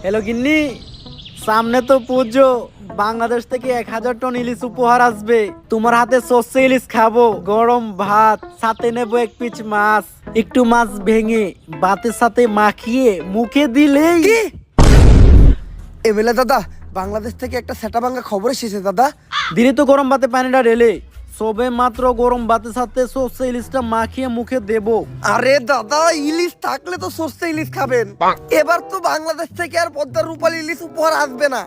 Hello গিন্নি, সামনে তো পুজো। বাংলাদেশ থেকে 1000 টন ইলিশ উপহার আসবে। তোমার হাতে সর্ষে ইলিশ খাবো, গরম ভাত, সাথে নেবো 1 পিস মাছ। একটু মাছ ভেঙে ভাতের সাথে মাখিয়ে মুখে দিলেই। কি এমএলএ দাদা, বাংলাদেশ থেকে একটা সেটা ভাঙ্গা খবর এসেছে দাদা। দিনে তো গরম ভাতে পানিটা ঢেলে সবে মাত্র গরম ভাতের সাথে সর্ষে ইলিশটা মাখিয়ে মুখে দেবো। আরে দাদা, ইলিশ থাকলে তো সর্ষে ইলিশ খাবেন। এবার তো বাংলাদেশ থেকে আর পদ্মার রূপালী ইলিশ উপহার আসবে না।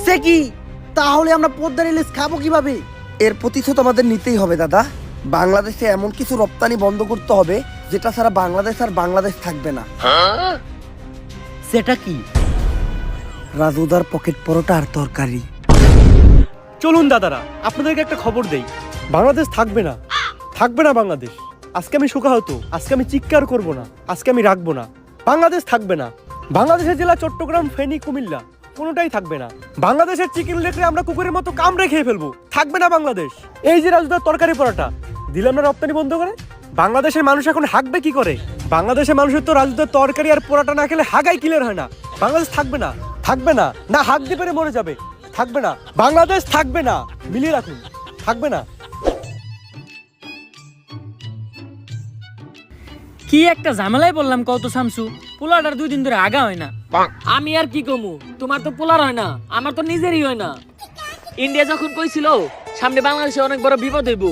সে কি? তাহলে আমরা পদ্মার ইলিশ খাবো কিভাবে? এর প্রতিশোধ আমাদের নিতেই হবে দাদা। বাংলাদেশে এমন কিছু রপ্তানি বন্ধ করতে হবে যেটা ছাড়া বাংলাদেশ আর বাংলাদেশ থাকবে না। সেটা কি? রাজুদার পকেট পরোটা আর তরকারি। চলুন দাদারা, আপনাদেরকে একটা খবর দেই। বাংলাদেশ থাকবে না, থাকবে না বাংলাদেশ। আজকে আমি শোকাহত, আজকে আমি চিৎকার করব না, আজকে আমি রাখবো না। বাংলাদেশ থাকবে না। বাংলাদেশের জেলা চট্টগ্রাম, ফেনী, কুমিল্লা কোনোটাই থাকবে না। বাংলাদেশের চিকেন লেগরে আমরা কুকুরের মতো কামড়ে খেয়ে ফেলবো। থাকবে না বাংলাদেশ। এই যে রাজুদার তরকারি পরোটা দিলাম না রপ্তানি বন্ধ করে, বাংলাদেশের মানুষ এখন হাঁকবে কি করে? বাংলাদেশের মানুষের তো রাজুদার তরকারি আর পরোটা না খেলে হাগাই ক্লিয়ার হয় না। বাংলাদেশ থাকবে না, থাকবে না, না হাঁক দিয়ে পেরে মরে যাবে। থাকবে না, বাংলাদেশ থাকবে না। মিলিয়ে রাখুন, থাকবে না। কি একটা ঝামেলায় বললাম কত শামসু, পোলাটার 2 দিন ধরে আগা হয় না। আমি আর কি কমু, তোমার তো পোলার হয় না, আমার তো নিজেরই হয় না। ইন্ডিয়া যখন কইছিল সামনে বাংলাদেশে অনেক বড় বিপদ হইব,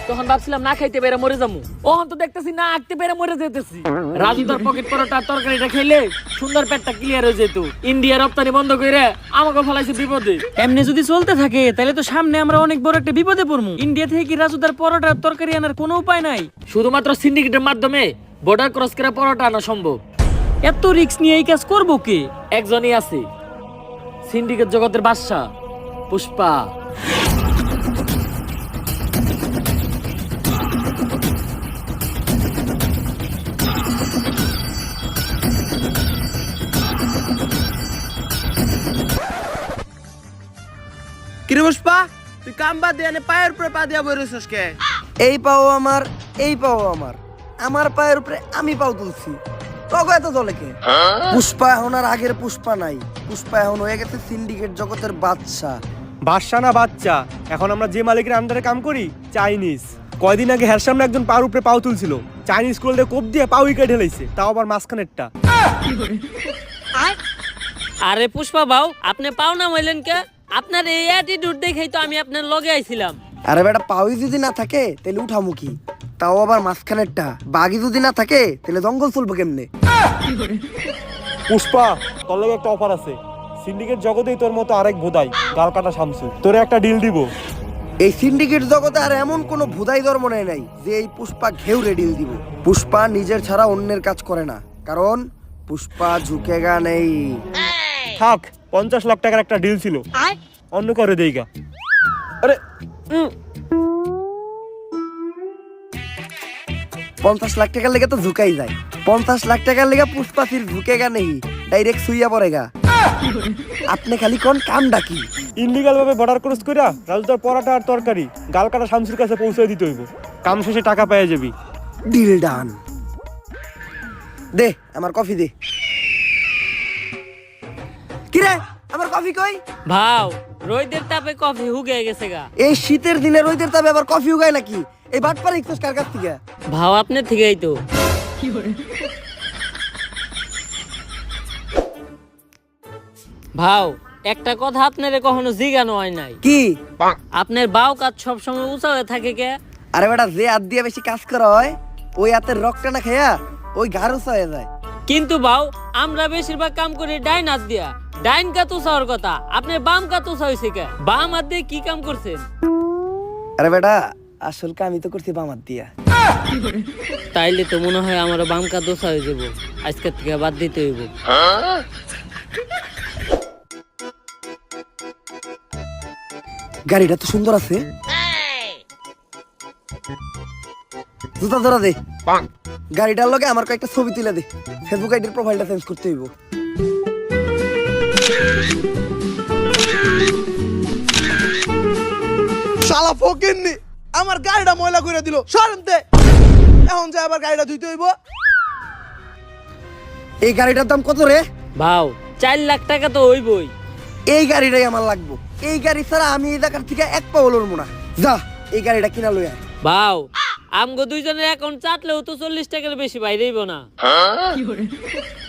তখন ভাবছিলাম না খাইতে পেরে মরে যাবো। ওহন তো দেখতেছি না আঁকতে পেরে মরে যেতেছি। রাজুদার পকেট পরোটা তরকারিটা খেলে সুন্দর পেটটা ক্লিয়ার হয়ে যেত। ইন্ডিয়া রপ্তানি বন্ধ করে আমাকে ফলাইছে বিপদে। এমনি যদি চলতে থাকে তাহলে তো সামনে আমরা অনেক বড় একটা বিপদে পড়বো। ইন্ডিয়া থেকে কি রাজুদার পরোটার তরকারি আনার কোনো উপায় নাই? শুধুমাত্র সিন্ডিকেটের মাধ্যমে বর্ডার ক্রস করে পরোটা আনা সম্ভব। এত রিস্ক নিয়ে এই কাজ করবো কে? একজনই আছে, সিন্ডিকেট জগতের বাদশা পুষ্পা। কিরে পুষ্পা, তুই কাম বাদ দিয়ে পায়ের উপরে পা দিয়া বইরেছিস কে? এই পাও আমার, এই পাও আমার, আমার পায়ের উপরে আমি পাও তুলছি। তবে এত দলে কে? পুষ্পা এখন আর আগের পুষ্পা নাই। পুষ্পা এখন হয়ে গেছে সিন্ডিকেট জগতের বাদশা। বাদশা না বাচ্চা, এখন আমরা যে মালিকের আন্ডারে কাম করি চাইনিজ। কয়দিন আগে হ্যার সামনে একজন পার উপরে পাও তুলছিল, চাইনিজ কোল্ডে কোপ দিয়ে পাও উইকেট ঢেলাইছে, তাও আবার মাঝখানেরটা। আরে পুষ্পা বাউ, আপনি পাও না হইলেন কে? আপনার এই অ্যাটিটিউড দেখেই তো আমি আপনার লগে আইছিলাম। আরে বেটা, পাওই যদি না থাকে তাহলে উঠামুখী, তাও আবার মাঝখানেরটা। বাঘি যদি না থাকে তাহলে জঙ্গল চলবো কেমনে? পুষ্পা, তোর লগে একটা অফার আছে। সিন্ডিকেট জগতেই তোর মতো আরেক ভোদাই গাল কাটা শামসু, তোরে একটা ডিল দিব। এই সিন্ডিকেট জগতে আর এমন কোন ভুদাই ধর্ম নাই যে এই পুষ্পা ঘেউরে ডিল দিব। পুষ্পা নিজের ছাড়া অন্যের কাজ করে না, কারণ পুষ্পা ঝুঁকেগা নেই। থাক, 50 লাখ টাকার একটা ডিল ছিল, অন্য করে দেইগা। আরে 50 লাখ টাকার লেগে তো ঝুঁকাই যায়। 50 লাখ টাকার লেগে পুষ্পা ফির ঝুঁকেগা নেই, ডাইরেক্ট সুইয়া পড়েগা। আপনি খালি কোন কাম ডাকি ইনলিগাল ভাবে বর্ডার ক্রস কইরা রাজুদার পরাটা আর তরকারি গাল কাটা শামসুর কাছে পৌঁছে দিতে হইব। কাম শেষে টাকা পেয়ে যাবি। Deal done. দে আমার কফি দে। কিরে, আমার কফি কই? ভাও, রোদের তাপে কফি হুগে গেছে গা। এই শীতের দিনে রোদের তাপে আবার কফি উগায় নাকি? এই বাটপার ইকছস কার কাছ থেকে? ভাও আপনার থেকেই তো। ভাও, একটা কথা আপনারে কখনো জিজ্ঞানো হয় নাই। কি? আপনার বাউ কাজ সবসময় উঁচা হয়ে থাকে কে? আরে বেটা, যে হাত দিয়ে বেশি কাজ করা হয় ওই হাতের রক্তটা না খেয়া ওই ঘাড় উঁচা হয়ে যায়। কিন্তু বাউ, আমরা বেশিরভাগ কাম করি ডাইন হাত দিয়া। ডাইন কাত উঁচা হওয়ার কথা, আপনার বাম কাত উঁচা হয়েছে কে? বাম হাত দিয়ে কি কাম করছেন? আরে বেটা, আসল আমি তো করছি বাম হাত দিয়া। তাইলে তো মনে হয় আমারও বাম কাত উঁচা হয়ে যাবো। আজকের থেকে বাদ দিতে হইব। গাড়িটা তো সুন্দর আছে। জুতা ধরা দে। গাড়িটার লগে আমার কয়েকটা ছবি তুলে দে। ফেসবুক আইডির প্রোফাইলটা চেঞ্জ করতে হইব। শালা ফকিন্নি আমার গাড়িটা ময়লা করে দিল। সরমতে এখন যা আবার গাড়িটা ধুইতে হইব। এই গাড়িটার দাম কত রে? ভাও, 4 লাখ টাকা তো হইবই। এই গাড়িটাই আমার লাগবো। এই গাড়ি ছাড়া আমি এই জায়গার থেকে এক পাও লড়বো না। যা এই গাড়িটা কিনা লই আয়। ভাও আমগো দুইজনের অ্যাকাউন্ট চাটলেও তো 40 টাকার বেশি বাইরেইব না।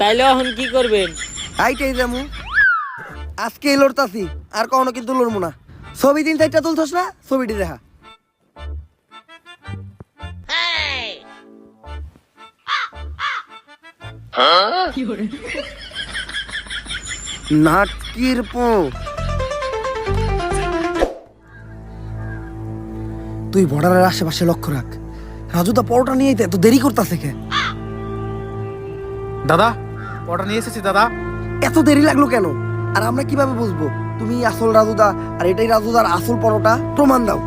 তাইলে এখন কি করবেন? আইটাই যামু। আজকে লড়তাছি আর কখনো কিন্তু লড়বো না। ছবি দিন চারটা তুলছস না, ছবিটি দেখা। নাটকির পো তুই বর্ডারের আশেপাশে লক্ষ্য রাখ। রাজু দা পরোটা নিয়ে এত দেরি করতেছে কে? দাদা অর্ডার নিয়ে এসেছি দাদা। এত দেরি লাগলো কেন? আর আমরা কিভাবে বুঝবো তুমি আসল রাজুদা আর এটাই রাজুদার আসল পরোটা? প্রমাণ দাও।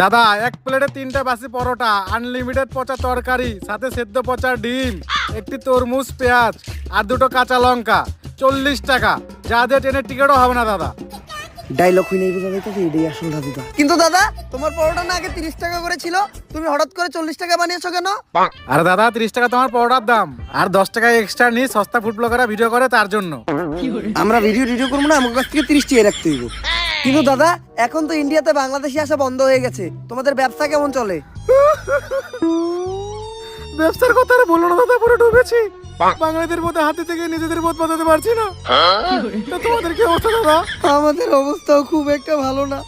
দাদা এক প্লেটে 3টা বাসি পরোটা, আনলিমিটেড পচা তরকারি, সাথে সেদ্ধ পচা ডিম, একটি তরমুজ, পেঁয়াজ আর 2টো কাঁচা লঙ্কা, 40 টাকা। যা দিয়ে ট্রেনের টিকিটও হবে না দাদা। ডায়লগ হই নাই বোঝা যাইতেছে এটাই আসল রাজুদা। কিন্তু দাদা তোমার পরোটা না আগে 30 টাকা করে ছিল, তুমি হঠাৎ করে 40 টাকা বানিয়েছো কেন? আরে দাদা 30 টাকা তোমার পরোটার দাম, আর 10 টাকা এক্সট্রা নিয়ে সস্তা ফুড ব্লগাররা ভিডিও করে তার জন্য। আমরা ভিডিও করবো না, আমার কাছ থেকে 30 টাকা রাখতে হইব। কিন্তু দাদা এখন তো ইন্ডিয়াতে বাংলাদেশি আসা বন্ধ হয়ে গেছে, তোমাদের ব্যবসা কেমন চলে? ব্যবসার কথা আর বলো না দাদা, পুরো ডুবেছি। বাঙালিদের মধ্যে হাতে থেকে নিজেদের বোধ বাঁচাতে পারছি না। তো তোমাদের কি অবস্থা দাদা? আমাদের অবস্থাও খুব একটা ভালো না।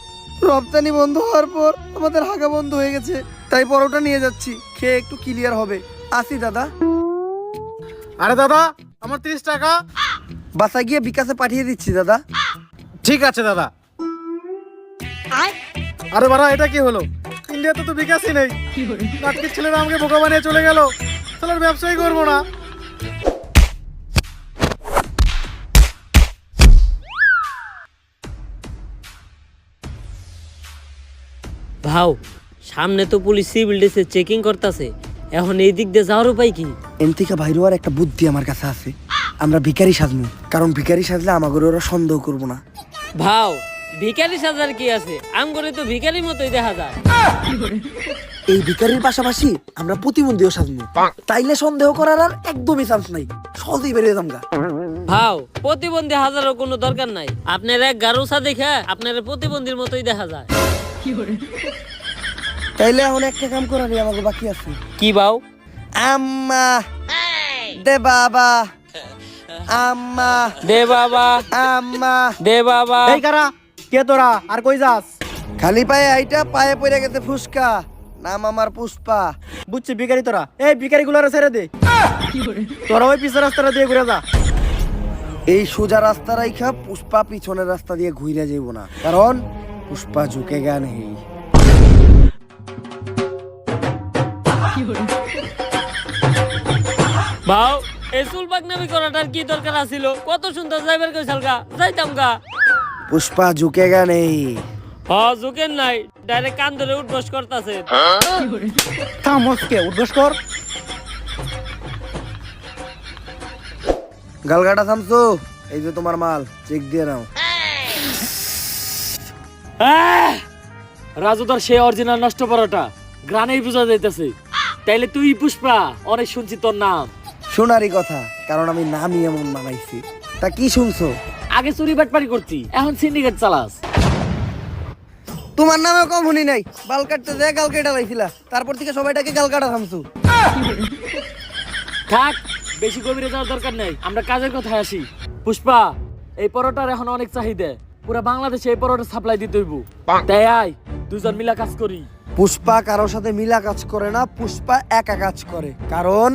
রপ্তানি বন্ধ হওয়ার পর আমাদের হাগা বন্ধ হয়ে গেছে, তাই পরোটা নিয়ে যাচ্ছি, খেয়ে একটু ক্লিয়ার হবে। আসি দাদা। আরে দাদা আমার 30 টাকা। বাসায় গিয়ে বিকাশে পাঠিয়ে দিচ্ছি দাদা। ঠিক আছে দাদা। আরে বাড়া এটা কি হলো? ইন্ডিয়াতে তো বিকাশই নেই। নাটকের ছেলেরা আমাকে বোকা বানিয়ে চলে গেল। তাহলে ব্যবসাই করবো না। ভাও সামনে তো পুলিশ সিভিল ড্রেসে চেকিং করতেছে, এখন এই দিক দিয়ে যাওয়ার উপায় কি? এনথিকা ভাইরো আর একটা বুদ্ধি আমার কাছে আছে। আমরা ভিখারি সাজবো, কারণ ভিখারি সাজলে আমাদের ওরা সন্দেহ করবো না। ভাও ভিখারি সাজার কি আছে? আমগরে তো ভিখারি মতোই দেখা যায়। এই ভিখারির পাশাপাশি আমরা প্রতিবন্ধীও সাজবো, তাইলে সন্দেহ করার আর একদমই চান্স নাই, সহজেই বেরিয়ে যামগা। ভাও প্রতিবন্ধী হাজারও কোনো দরকার নাই, আপনার এক গারুসা দেখে আপনার প্রতিবন্ধীর মতোই দেখা যায়। তাইলে এখন একটা কাম করারই আমাকে বাকি আছে। কি ভাও? আম্মা দে বাবা, আম্মা দে বাবা, আম্মা দে বাবা। এই কারা কে তোরা? আর কই যাস? খালি পায়ে আইটা পায়ে পড়ে গেছে ফুসকা। নাম আমার পুষ্পা। বুঝছি ভিখারি তোরা। এই ভিখারি গুলারে ছেড়ে দে। তোরা ওই পিছের রাস্তাটা দিয়ে ঘুরে যা। এই সোজা রাস্তা রাইখা পুষ্পা পিছনের রাস্তা দিয়ে ঘুরে যাইব না, কারণ পুষ্পা ঝুঁকে গা নেই। ভাও এই চুল পাকনামি করাটার কি দরকার আছিল? কত সুন্দর যাইবার কইছাল গা, যাইতাম গা। পুষ্পা ঝুঁকে গা নেই। ঝুঁকেন নাই, ডাইরেক্ট কান ধরে উঠবস করতেছে। থামসকে উদ্ঘোষ কর। গালগাটা থামছো, এই যে তোমার মাল, চেক দিয়ে নাও। রাজুদার সে অরিজিনাল নষ্ট পরোটা গ্রানেই বোঝা যাইতেছে। তাইলে তুই পুষ্পা, অনেক শুনছি তোর নাম। শোনারই কথা, কারণ আমি নামই এমন বানাইছি। তা কি শুনছো? আগে চুরি বাটপারি করতি, এখন সিন্ডিকেট চালাস। তোমার নামে কম শুনি নাই, বাল কাটতে যায় গাল কেটে লাইছিলা, তারপর থেকে সবাইটাকে গাল কাটা থামছো। থাক, বেশি গভীরে যাওয়ার দরকার নেই, আমরা কাজের কথায় আসি। পুষ্পা এই পরোটার এখন অনেক চাহিদা, পুরো বাংলাদেশে এই পরোটা সাপ্লাই দিতে হইব। তাই আয় দুজন মিলা কাজ করি। পুষ্পা কারোর সাথে মিলা কাজ করে না, পুষ্পা একা কাজ করে, কারণ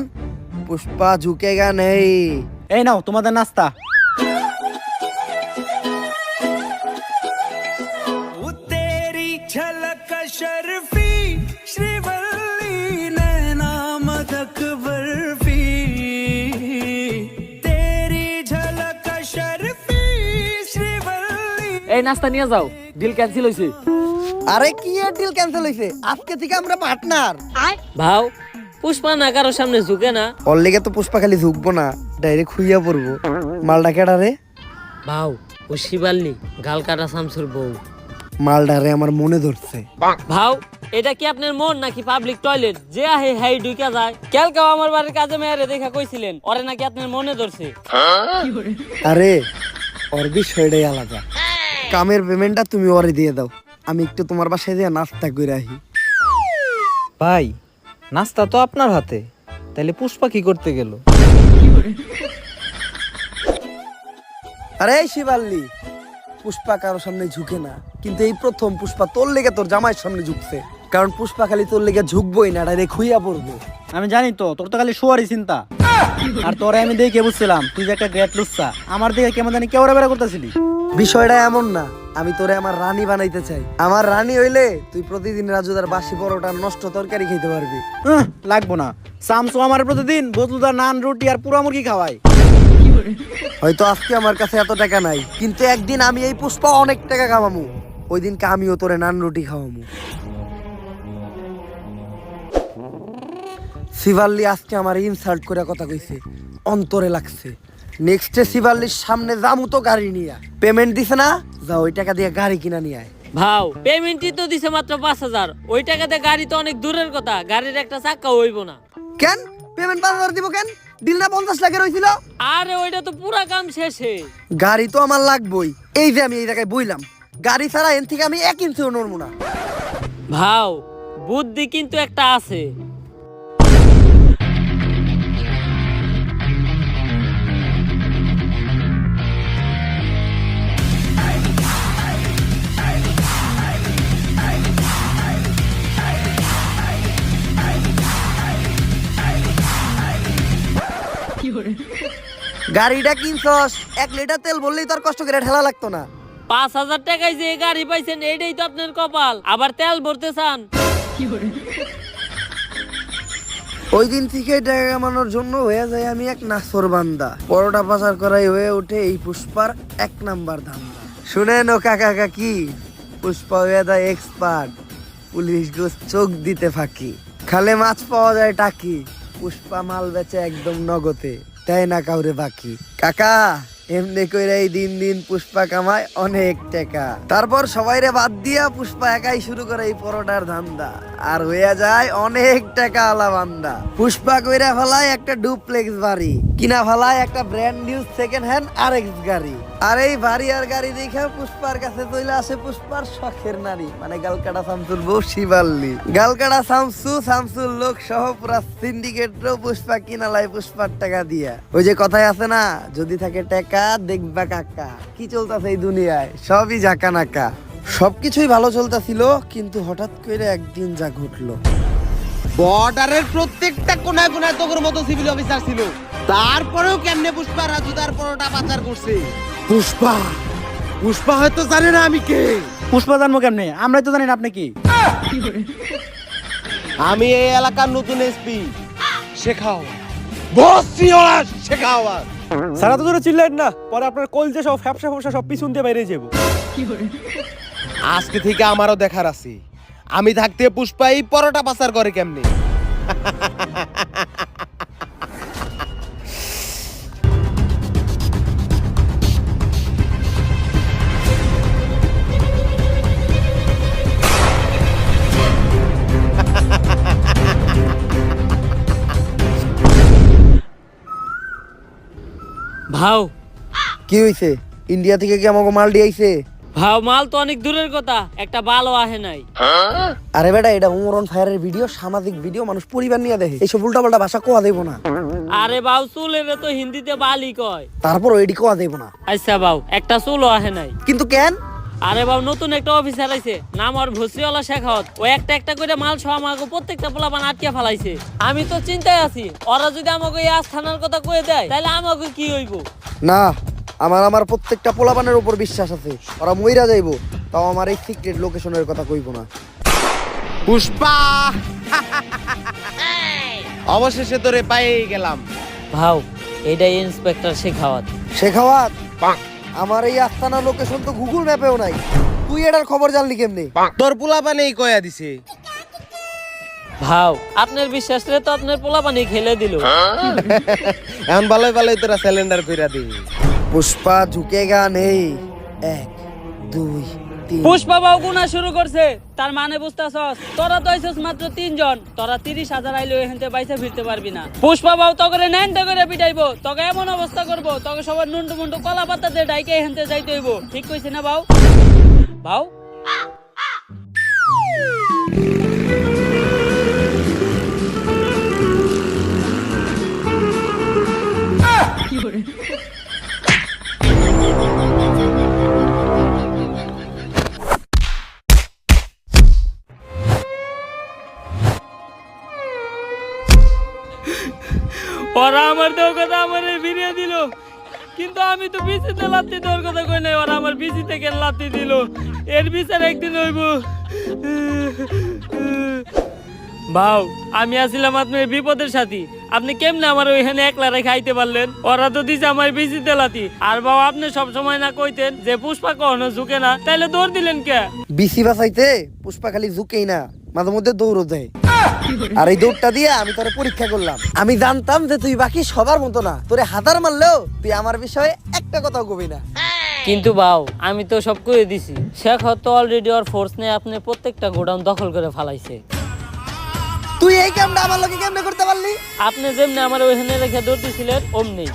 পুষ্পা ঝুঁকে গা নেই। এই নাও তোমাদের নাস্তা। এই নাস্তা নিয়ে যাও, ডিল ক্যান্সেল হইছে। আরে কি এর ডিল ক্যান্সেল হইছে? আজকে থেকে আমরা পার্টনার। ভাও পুষ্পা না কারোর সামনে ঝুঁকে না। ওর লেগে তো পুষ্পা খালি ঝুঁকবো না, ডাইরেক্ট খুইয়া পড়বো। মালটা কেডা রে? ভাও ও শিবাল্লি, গাল কাটা শামসুর বউ। মালটা রে আমার মনে ধরছে। ভাও এটা কি আপনার মন নাকি পাবলিক টয়লেট যে আহে হাই ঢুকা যায়? কালকেও আমার বাড়ির কাজে মেয়েরে দেখা কইছিলেন ওরে নাকি আপনার মনে ধরছে। আরে ওর বিষয়টাই আলাদা। কামের পেমেন্টটা তুমি ওরে দিয়ে দাও, আমি একটু তোমার বাসায় দিয়ে নাস্তা করে আহি। ভাই নাস্তা তো আপনার হাতে, তাহলে পুষ্পা কি করতে গেল? আরে শিবাল্লি, পুষ্পা কারোর সামনে ঝুঁকে না, কিন্তু এই প্রথম পুষ্পা তোর লেগে তোর জামাইয়ের সামনে ঝুঁকছে। কারণ পুষ্পা খালি তোর লেগে ঝুঁকবই না, ডাইরেক্ট খুইয়া পড়বো। আমি জানি তো তোর তো খালি শোয়ারই চিন্তা। আর তোরে আমি দেখে বুঝছিলাম তুই যে একটা গ্রেট লুচ্চা। আমার দিকে কেমন জানি কেওড়া বেড়া করতেছিলি। বিষয়টা এমন না, আমি তোরে আমার রানী বানাইতে চাই। আমার রানী হইলে তুই প্রতিদিন রাজুদার বাসি পরোটা নষ্ট তরকারি খেতে পারবি। লাগবো না, শামসু আমার প্রতিদিন বদলুদার নান রুটি আর পুরা মুরগি খাওয়াই। হয়তো আজকে আমার কাছে এত টাকা নাই, কিন্তু একদিন আমি এই পুষ্পা অনেক টাকা কামামু, ওই দিনকে আমিও তোরে নান রুটি খাওয়ামু। শিবাল্লি আজকে আমার ইনসাল্ট করে কথা কইছে, অন্তরে লাগছে। নেক্সটে শিবাল্লির সামনে যামু তো গাড়ি নিয়ে। পেমেন্ট দিছে না, যা ওই টাকা দিয়ে গাড়ি কিনা নিয়ে আয়। ভাও পেমেন্টই তো দিছে মাত্র 5,000, ওই টাকাতে গাড়ি তো অনেক দূরের কথা, গাড়ির একটা চাক্কা হইব না। কেন পেমেন্ট 5,000 দিব কেন? ডিল না 50 লাখের হইছিল? আরে ওইটা তো পুরা কাম শেষে। গাড়ি তো আমার লাগবই, এই যে আমি এই জায়গায় বইলাম, গাড়ি ছাড়া এন থেকে আমি 1 ইঞ্চিও নড়বো না। ভাও বুদ্ধি কিন্তু একটা আছে। গাড়িটা কিনছস, 1 লিটার তেল বললেই তোর কষ্ট করে ঠেলা লাগতো না। 5,000 টাকায় যে গাড়ি পাইছেন এইটাই তো আপনার কপাল, আবার তেল ভরতে চান। ওই দিন থেকে টাকা কামানোর জন্য হয়ে যায় আমি এক নাসর বান্দা। পরোটা পাচার করাই হয়ে ওঠে এই পুষ্পার 1 নাম্বার ধান্দা। শুনেন ও কাকা কাকি, পুষ্পা হয়ে যায় এক্সপার্ট, পুলিশ গোস চোখ দিতে ফাঁকি। খালে মাছ পাওয়া যায় টাকি, পুষ্পা মাল বেচে একদম নগদে, তাই না কাউরে বাকি। কাকা এমনি কইরা এই দিন দিন পুষ্পা কামায় অনেক টাকা। তারপর সবাইরে বাদ দিয়া পুষ্পা একাই শুরু করে এই পরোটার ধান্দা, আর হইয়া যায় অনেক টাকা আলা বান্দা। পুষ্পা কইরা ফেলায় একটা ডুপ্লেক্স বাড়ি, কিনা ফেলায় একটা brand new second hand RX গাড়ি। আর এই বাড়ি আর গাড়ি দেখে পুষ্পার কাছে চলে আসে পুষ্পার শখের নারী, মানে গালকাটা শামসুর বউ শিবাল্লি। গালকাটা শামসুর লোক সহ পুরা সিন্ডিকেটও পুষ্পা কিনালাই পুষ্পার টাকা দিয়া। ওই যে কথাই আছে না, যদি থাকে টাকা দেখবা কাকা। কি চলতেছে এই দুনিয়ায়, সবই ঝাঁকা নাকা। সবকিছুই ভালো চলতেছিল, কিন্তু হঠাৎ করে একদিন যা ঘটলো। বর্ডারের প্রত্যেকটা কোনায় কোনায় তোর মতো সিভিল অফিসার ছিল, তারপরেও কেমনে পুষ্পা রাজুদার পরোটা পাচার করছে। পুষ্পা হয়তো জানে না আমি কে। পুষ্পা জানবো কেমনে? আমরাই তো জানি না আপনি কি। আমি এই এলাকার নতুন এসপি শেখাও, বসছি ওরা শেখাও। সারা তো ধরে চিল্লেন না, পরে আপনার কলজে সব ফ্যাপসা ফ্যাপসা সব পিছন দিয়ে বাইরে যাবো। আজকে থেকে আমারও দেখার আছে, আমি থাকতে পুষ্পা এই পরোটা পাচার করে কেমনে। ভাও কি হইছে? ইন্ডিয়া থেকে কি আমাকে মাল দিয়েছে? ভাও মাল তো অনেক দূরের কথা, একটা ভালো আহে নাই। আরে বেটা, এটা উমরন ফায়ারের ভিডিও, সামাজিক ভিডিও, মানুষ পরিবার নিয়ে দেখে, এইসব উল্টাপাল্টা ভাষা কোয়া দেব না। আরে বাউ চুলের তো হিন্দিতে বালি কয়। তারপর এডি কোয়া দেব না। আচ্ছা বাউ একটা চুলও আহে নাই। কিন্তু কেন? আরে বাবু নতুন একটা অফিসার আইছে, নাম আর ভসরিওয়ালা শেখাওয়াত। ও একটা একটা করে মাল সহ আমাকে প্রত্যেকটা পোলাপান আটকে ফেলাইছে। আমি তো চিন্তায় আছি, ওরা যদি আমাকে এই আস্থানার কথা কয়ে দেয় তাহলে আমাকে কি হইব। না, আমার প্রত্যেকটা পোলাপানের উপর বিশ্বাস আছে, ওরা মইরা যাইবো, তাও আমার এই সিক্রেট লোকেশনের কথা কইব না। পুষ্পা অবশেষে তোরে পেয়ে গেলাম। ভাও এটাই ইন্সপেক্টর শেখাওয়াত। শেখাওয়াত, আমার এই আস্তানা লোকেশন তো গুগল ম্যাপেও নাই, তুই এটার খবর জানলি কেমনে? তোর পোলাপানেই কয়া দিছে। ভাও আপনার বিশ্বাস রে তো আপনার পোলাপানি খেলে দিল। এখন ভালোই ভালোই তোরা সিলিন্ডার কইরা দি। পুষ্পা ঝুঁকেগা নেই, 1 2 3। পুষ্পা বাবু গুনা শুরু করছে, তার মানে বুঝতাছস? তোরা তো আইছস মাত্র 3 জন, তোরা 30,000 আইলে এখানতে বাইসা ফিরতে পারবি না। পুষ্পা বাবু তগরে নেনতে করে পিটাইবো, তোকে এমন অবস্থা করবো, তোকে সবার নুন্ডু মুন্ডু কলা পাতা দিয়ে ডাইকে এখানতে যাইতে হইব। ঠিক কইছি না বাউ? বাউ ওরা আমার দেওয়ার কথা আমার ফিরিয়ে দিল, কিন্তু আমি তো বিচিতে লাত্তি দেওয়ার কথা কই নাই, ওরা আমার বিচি থেকে লাত্তি দিল। এর বিচার একদিন হইব। ভাও, আমি আসছিলাম আপনার বিপদের সাথী, আপনি কেমনে আমার ওইখানে একলা রেখে আইতে পারলেন? ওরা তো দিছে আমার বিচিতে লাত্তি। আর বাবা, আপনি সব সময় না কইতেন যে পুষ্পা কখনো ঝুঁকে না, তাইলে দৌড় দিলেন কে? বিসি বাঁচাইতে পুষ্পা খালি ঝুঁকেই না, মাঝে মধ্যে দৌড়ও দেয়। আর এই দৌড়টা দিয়ে আমি তোরে পরীক্ষা করলাম। আমি জানতাম যে তুই বাকি সবার মতো না, তোরে হাজার মারলেও তুই আমার বিষয়ে একটা কথাও কবি না। কিন্তু বাউ, আমি তো সব করে দিছি। শেখ তো অলরেডি ওর ফোর্স নিয়ে আপনি প্রত্যেকটা গোডাউন দখল করে ফেলাইছে। তুই এই কামটা আমার লোকে কেমনে করতে পারলি? আপনি যেমনি আমার ওইখানে রেখে দৌড় দিছিলেন অমনি।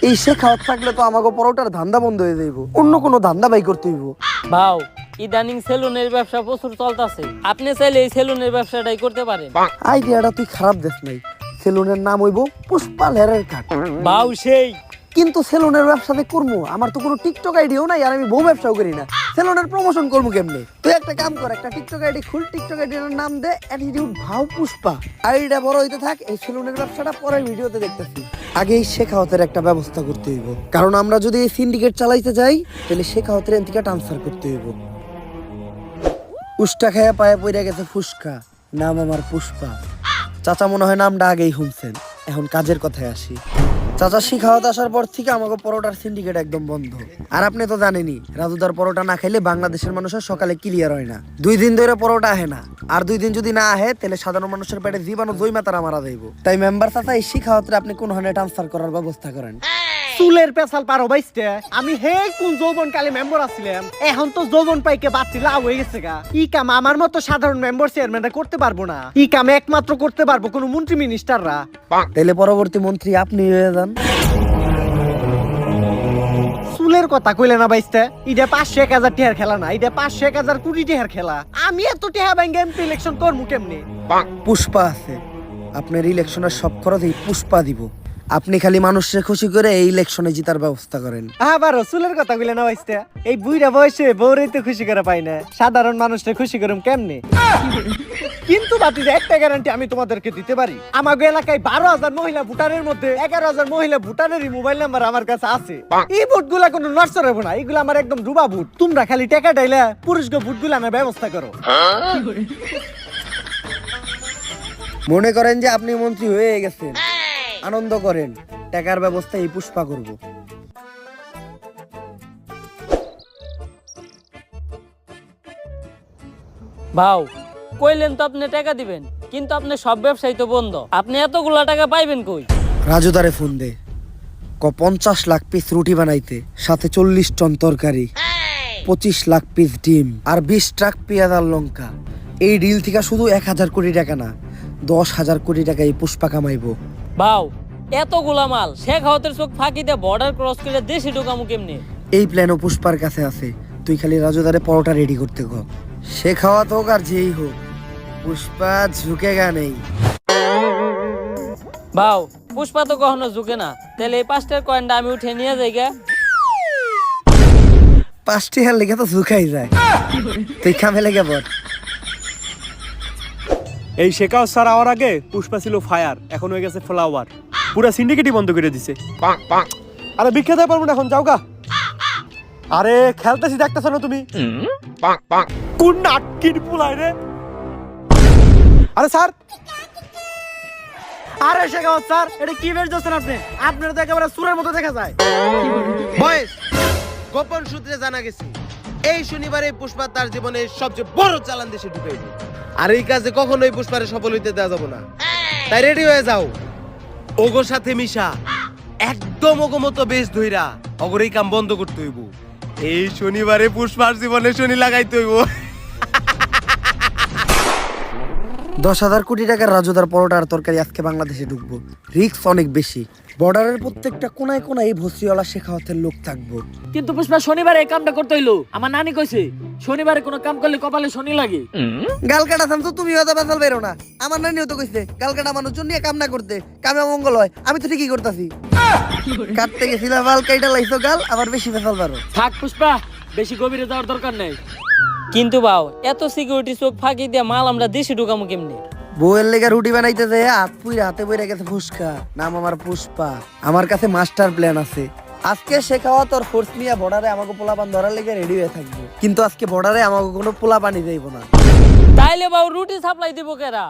এই শেখাওয়াত থাকলে তো আমাকে পরোটার ধান্দা বন্ধ হয়ে যাইব, অন্য কোনো ধান্দা বাই করতে হইব। ভাও, ইদানিং সেলুনের ব্যবসা প্রচুর চলতেছে, আপনি চাইলে এই সেলুনের ব্যবসাটাই করতে পারেন। আইডিয়াটা তুই খারাপ দেখ নাই, সেলুনের নাম হইব পুষ্পা লেয়ারের কাট। ভাও সেই, কিন্তু সেলুনের ব্যবসাতে করবো, আমার তো কোনো টিকটক আইডিও নাই, আর আমি বউ ব্যবসাও করি না, সেলুনের প্রমোশন করবো কেমনে? তুই একটা কাম কর, একটা টিকটক আইডি খুল, টিকটক আইডির নাম দে অ্যাটিটিউড ভাও পুষ্পা। আইডিটা বড় হইতে থাক, এই সেলুনের ব্যবসাটা পরের ভিডিওতে দেখতেছি। আগে এই শেখাওয়াতের একটা ব্যবস্থা করতে হইব, কারণ আমরা যদি এই সিন্ডিকেট চালাইতে যাই তাহলে শেখাওয়াতের এন থেকে ট্রান্সফার করতে হইব। উষ্টা খায়া পায়ে পইরা গেছে ফুসকা, নাম আমার পুষ্পা। চাচা মনে হয় নামটা আগেই শুনছেন, এখন কাজের কথায় আসি। চাচা শিখাওয়াত আসার পর থেকে আমাকে পরোটার সিন্ডিকেট একদম বন্ধ। আর আপনি তো জানেনই, রাজুদার পরোটা না খাইলে বাংলাদেশের মানুষের সকালে ক্লিয়ার হয় না। 2 দিন ধরে পরোটা আহে না, আর 2 দিন যদি না আহে তাহলে সাধারণ মানুষের পেটে জীবাণু জৈমা তারা মারা যাইব। তাই মেম্বার চাচা এই শিখাওয়াতে আপনি কোন হানে ট্রান্সফার করার ব্যবস্থা করেন। চুলের পেছাল পারো বাইসতে, আমি হে কোন যৌবন কালে মেম্বার আছিলাম, এখন তো যৌবন পাইকে বাড়তি লাভ হয়ে গেছে গা। ই কাম আমার মতো সাধারণ মেম্বার চেয়ারম্যানরা করতে পারবো না, ই কাম একমাত্র করতে পারবো কোন মন্ত্রী মিনিস্টাররা। তাহলে পরবর্তী মন্ত্রী আপনি হয়ে যান। চুলের কথা কইলে না বাইসতে, এটা 500-1000 টিহার খেলা না, এটা 500-1000 কোটি টিহার খেলা। আমি এত টিহা ব্যাংকে এমপি ইলেকশন করবো কেমনে? পুষ্পা আছে, আপনার ইলেকশনের সব খরচ এই পুষ্পা দিব। আপনি খালি মানুষকে খুশি করে এই ইলেকশনে জিতার ব্যবস্থা করেন। আবার চুলের কথা কইলে না বাইসতে, এই বুইড়া বয়সে বউরে তো খুশি করে পাই না, সাধারণ মানুষকে খুশি করুম কেমনে? কিন্তু বাতি একটা গ্যারান্টি আমি তোমাদেরকে দিতে পারি, আমাগো এলাকায় 12,000 মহিলা ভোটারের মধ্যে 11,000 মহিলা ভোটারেরই মোবাইল নাম্বার আমার কাছে আছে। এই ভোটগুলা কোনো নষ্ট হবে না, এগুলো আমার একদম ডুবা ভোট। তোমরা খালি টাকা ডাইলা পুরুষকে ভোটগুলো আনার ব্যবস্থা করো। মনে করেন যে আপনি মন্ত্রী হয়ে গেছেন, আনন্দ করেন, টাকার ব্যবস্থা এই পুষ্পা করব। ভাও, কইলেন তো আপনি টাকা দিবেন, কিন্তু আপনি সব ব্যবসায়ী তো বন্ধ, আপনি এতগুলা টাকা পাইবেন কই? রাজুদারে ফোন দে, 50 লাখ পিস রুটি বানাইতে, সাথে 40 টন তরকারি, 25 লাখ পিস ডিম, আর 20 ট্রাক পেঁয়াজ আর লঙ্কা। এই ডিল থেকে শুধু 1000 কোটি টাকা না, 10,000 কোটি টাকা এই পুষ্পা কামাইবো। ভাও, এতগুলা মাল শেখ হাওয়াতের চোখ ফাঁকি দিয়ে বর্ডার ক্রস করে দেশে ঢোকামু কেমনে? এই প্ল্যানও পুষ্পার কাছে আছে, তুই খালি রাজুদারে পরোটা রেডি করতে কর। সে খাওয়া হোক আর যেই হোক, পুষ্পা ঝুঁকেগা নেই। ভাও, পুষ্পা তো কখনো ঝুঁকে না, তাহলে এই 5টার কয়েনটা আমি উঠে নিয়ে যাই গে। 5টি হার লেগে তো ঝুঁকাই যায়, তুই খামে লেগে পড়। এই শেখাও স্যার আওয়ার আগে পুষ্পা ছিল ফায়ার, এখন হয়ে গেছে ফ্লাওয়ার, পুরো সিন্ডিকেটই বন্ধ করে দিছে। আরে বিখ্যাত পারবো না এখন, যাও গা। আরে খেলতেছি দেখতেছ না তুমি, কোন নাটকির পুলাই রে? আরে স্যার, আরে শেখাওয়াত স্যার, এটা কি বেশ দিচ্ছেন আপনি? আপনার তো একেবারে সুরের মতো দেখা যায়। বয়েস, গোপন সূত্রে জানা গেছে এই শনিবারে পুষ্পা তার জীবনের সবচেয়ে বড় চালান দেশে ঢুকাইবে, আর এই কাজে কখনোই পুষ্পারে সফল হইতে দেওয়া যাবে না। তাই রেডি হয়ে যাও, ওগোর সাথে মিশা একদম ওগো মতো বেশ ধইরা অগর এই কাম বন্ধ করতে হইব। এই শনিবারে পুষ্পার জীবনে শনি লাগাইতে হইব। 10,000 কোটি টাকার রাজুদার পরোটা আর তরকারি আজকে বাংলাদেশে ঢুকবো, রিস্ক অনেক বেশি। বর্ডারের প্রত্যেকটা কোনায় কোনায় এই ভসিওয়ালা শেখাওয়াতের লোক থাকবো। কিন্তু পুষ্পা শনিবারে এই কামটা করতে হইলো। আমার নানি কইছে শনিবারে কোনো কাম করলে কপালে শনি লাগে। গাল কাটা থাম তো, তুমি হয়তো বেসাল বেরো না। আমার নানিও তো কইছে গাল কাটা মানুষজন নিয়ে কাম না করতে, কামে মঙ্গল হয়। আমি তো ঠিকই করতেছি। কাটতে গেছিলাম বাল কাইটা লাইছো গাল, আবার বেশি বেসাল পারো। থাক পুষ্পা, বেশি গভীরে যাওয়ার দরকার নেই। কিন্তু বাও এত সিকিউরিটি চোখ ফাঁকি দিয়ে মাল আমরা দেশে ঢুকামু কেমনে? বউয়ের লেগে রুটি বানাইতে যায় হাত পুইরা হাতে বইরা গেছে ফুসকা। নাম আমার পুষ্পা, আমার কাছে মাস্টার প্ল্যান আছে। আজকে শেখাওয়া তোর ফোর্স নিয়ে বর্ডারে আমাকে পোলাপান ধরার লেগে রেডি হয়ে থাকবো, কিন্তু আজকে বর্ডারে আমাকে কোনো পোলা পানি যাইব না। তাইলে বাউ রুটি সাপ্লাই দিব কেরা?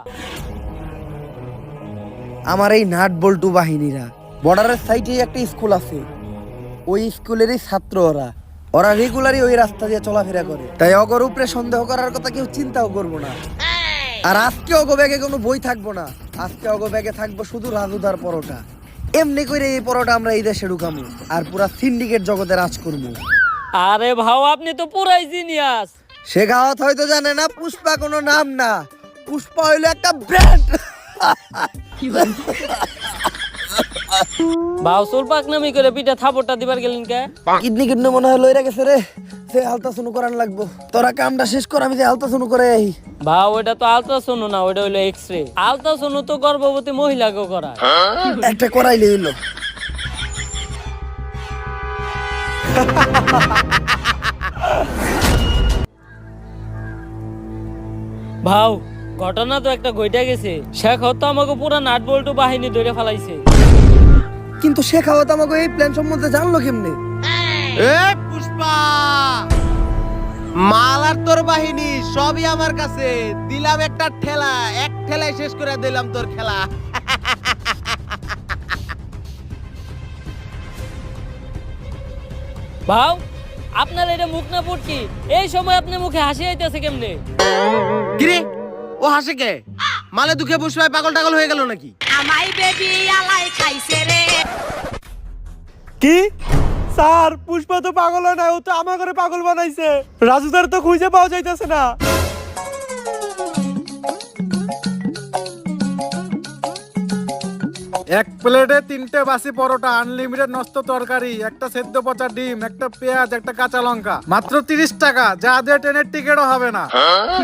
আমার এই নাট বল্টু বাহিনীরা। বর্ডারের সাইডে একটা স্কুল আছে, ওই স্কুলেরই ছাত্র ওরা। ওরা রেগুলারই ওই রাস্তা দিয়ে চলাফেরা করে, তাই অগর উপরে সন্দেহ করার কথা কেউ চিন্তাও করবো না। আর আজকে অগো ব্যাগে কোনো বই থাকবো না, আজকে অগো ব্যাগে থাকবো শুধু রাজুদার পরোটা। এমনি করে এই পরোটা আমরা এই দেশে ঢুকামু আর পুরা সিন্ডিকেট জগতে রাজ করবো। আরে ভাও আপনি তো পুরাই জিনিয়াস। শেখাওয়াত হয়তো জানে না পুষ্পা কোনো নাম না, পুষ্পা হইলো একটা ব্র্যান্ড। ভাও সোল পাকনামি করে পিঠা থাপড়টা দিবার গেলেন কে? কিডনি কিডনি মনে হয় লইরা গেছে রে, সে হালতা শুনু করান লাগবো। তোরা কামটা শেষ কর, আমি যে হালতা শুনু করে আই। ভাও ওটা তো আলট্রাসাউন্ড না, ওটা হইলো এক্সরে। আলট্রাসাউন্ড তো গর্ভবতী মহিলাকে করায়। একটা করাইলে হইলো। ভাও ঘটনা তো একটা ঘইটা গেছে। শেখ হতো আমাকে পুরা নাট বল্টু বাহিনী ধরে ফেলাইছে। কিন্তু শেখাওয়াত আমাকে এই প্ল্যান সম্বন্ধে জানলো কেমনে? এ পুষ্পা, মাল আর তোর বাহিনী সবই আমার কাছে। দিলাম একটা ঠেলা, এক ঠেলায় শেষ করে দিলাম তোর খেলা। ভাও আপনার এটা মুখ না ফুটকি, এই সময় আপনার মুখে হাসি আইতেছে কেমনে? কিরে ও হাসে কে? মালে দুঃখে পুষ্পায় পাগল টাগল হয়ে গেল নাকি? কি স্যার, পুষ্পা তো পাগল হয় না, ও তো আমার ঘরে পাগল বানাইছে। রাজুদার তো খুঁজে পাওয়া যাইতেছে না। এক প্লেটে 3টে বাসি পরোটা, আনলিমিটেড নষ্ট তরকারি, একটা সেদ্ধ পচা ডিম, একটা পেঁয়াজ, একটা কাঁচা লঙ্কা, মাত্র 30 টাকা। যা দিয়ে ট্রেনের টিকিটও হবে না।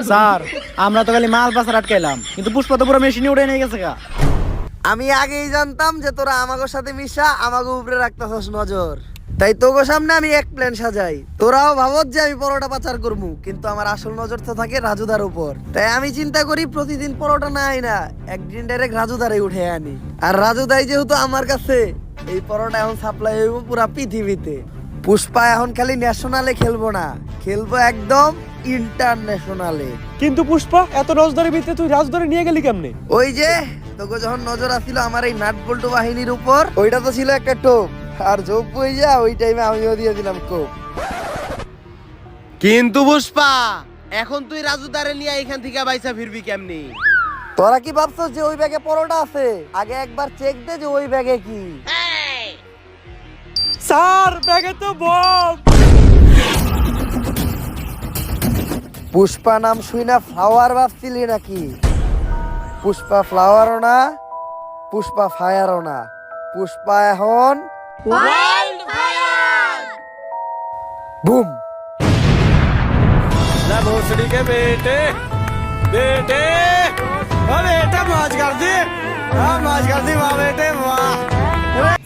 স্যার আমরা তো খালি মাল পাচার আটকাইলাম, কিন্তু পুষ্পা তো পুরো মেশিনে উঠে নিয়ে গেছে গা। আমি আগেই জানতাম যে তোরা আমাগোর সাথে মিশা আমাগো উপরে রাখতাছস নজর, তাই তোগো সামনে আমি এক প্ল্যান সাজাই। তোরাও ভাবত যে আমি পরোটা পাচার করবো, কিন্তু আমার আসল নজর তো থাকে রাজুদার উপর। তাই আমি চিন্তা করি প্রতিদিন পরোটা না আই না, একদিন ডাইরেক্ট রাজুদারে উঠে আনি। আর রাজুদাই যেহেতু আমার কাছে, এই পরোটা এখন সাপ্লাই হইব পুরা পৃথিবীতে। পুষ্পা এখন খালি ন্যাশনালে খেলবো না, খেলবো একদম ইন্টারন্যাশনালে। কিন্তু পুষ্পা, এত নজরের ভিতরে তুই রাজধরে নিয়ে গেলি কেমনে? ওই যে তোকে যখন নজর আসছিল আমার এই নাট বল্টু বাহিনীর উপর, ওইটা তো ছিল একটা টোপ, আর যোগ বই যা ওই টাইমে আমিও দিয়ে দিলাম কোপ। কিন্তু পুষ্পা এখন তুই রাজুদারে নিয়ে এখান থেকে বাইসা ফিরবি কেমনি? তোরা কি ভাবছস যে ওই ব্যাগে পরোটা আছে? আগে একবার চেক দে যে ওই ব্যাগে কি। স্যার ব্যাগে তো বম। পুষ্পা নাম শুই না ফ্লাওয়ার ভাবছিলি নাকি? পুষ্পা ফ্লাওয়ারও না, পুষ্পা ফায়ারও না, পুষ্পা এখন বুম।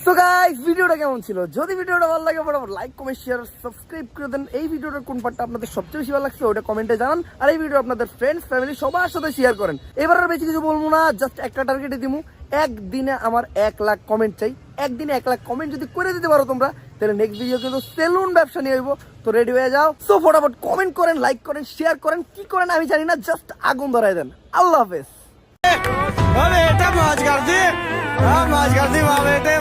So guys, ভিডিওটা কেমন ছিল? যদি ভিডিওটা ভালো লাগে ফটাফট লাইক কমেন্ট শেয়ার সাবস্ক্রাইব করে দেন। এই ভিডিওটার কোন পার্টটা আপনাদের সবচেয়ে বেশি ভালো লাগছে ওটা কমেন্টে জানান। আর এই ভিডিও আপনাদের ফ্রেন্ডস ফ্যামিলি সবার সাথে শেয়ার করেন। এবার আর বেশি কিছু বলবো না, জাস্ট একটা টার্গেটে দিমু, একদিনে আমার 1 লাখ কমেন্ট চাই। একদিনে 1 লাখ কমেন্ট যদি করে দিতে পারো তোমরা, তাহলে নেক্সট ভিডিও কিন্তু সেলুন ব্যবসা নিয়ে হইব। তো রেডি হয়ে যাও। সো ফটাফট কমেন্ট করেন, লাইক করেন, শেয়ার করেন, কি করেন আমি জানি না, জাস্ট আগুন ধরাই দেন। আল্লাহ হাফেজ। এটা মাছ গার্দি, মাছ গার্দি বাবা, এটা